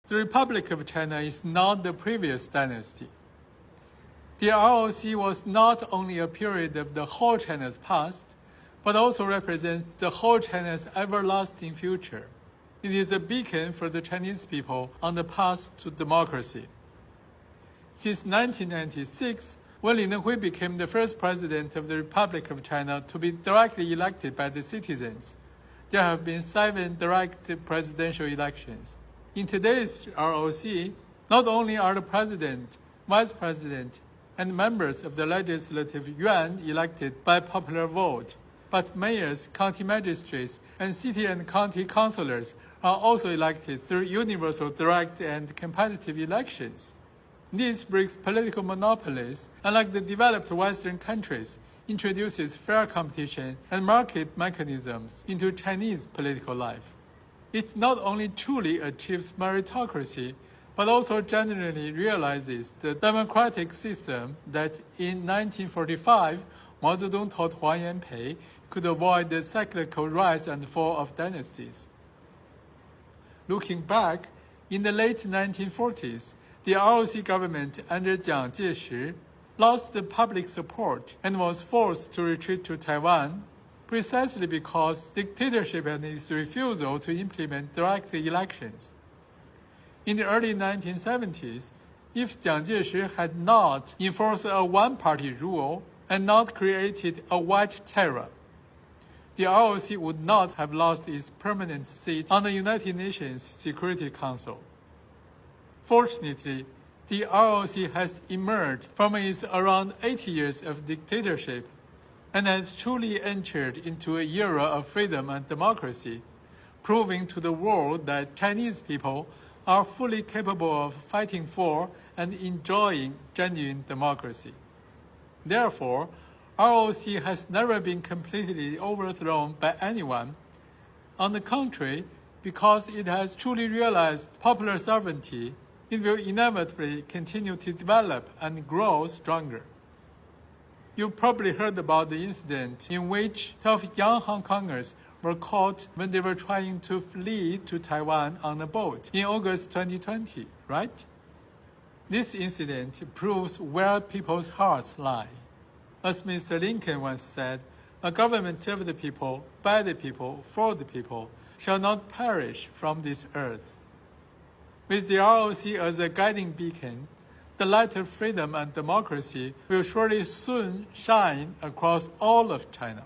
the Republic of China is not the previous dynasty. The ROC was not only a period of the whole China's past, but also represents the whole China's everlasting future. It is a beacon for the Chinese people on the path to democracy. Since 1996, when Li Nenghui became the first president of the Republic of China to be directly elected by the citizens, there have been 7 direct presidential elections. In today's ROC, not only are the president, vice president, and members of the legislative yuan elected by popular vote, but mayors, county magistrates, and city and county councilors are also elected through universal, direct, and competitive elections. This breaks political monopolies, unlike the developed Western countries, introduces fair competition and market mechanisms into Chinese political life. It not only truly achieves meritocracy, but also generally realizes the democratic system that in 1945, Mao Zedong taught Huang Yanpei could avoid the cyclical rise and fall of dynasties. Looking back, in the late 1940s, the ROC government under Jiang Jieshi lost the public support and was forced to retreat to Taiwan precisely because dictatorship and its refusal to implement direct elections. In the early 1970s, if Jiang Jieshi had not enforced a one-party rule and not created a white terror, the ROC would not have lost its permanent seat on the United Nations Security Council. Fortunately, the ROC has emerged from its around 80 years of dictatorship and has truly entered into an era of freedom and democracy, proving to the world that Chinese people are fully capable of fighting for and enjoying genuine democracy. Therefore, ROC has never been completely overthrown by anyone. On the contrary, because it has truly realized popular sovereignty, it will inevitably continue to develop and grow stronger. You've probably heard about the incident in which 12 young Hong Kongers were caught when they were trying to flee to Taiwan on a boat in August 2020, right? This incident proves where people's hearts lie. As Mr. Lincoln once said, a government of the people, by the people, for the people, shall not perish from this earth. With the ROC as a guiding beacon, the light of freedom and democracy will surely soon shine across all of China.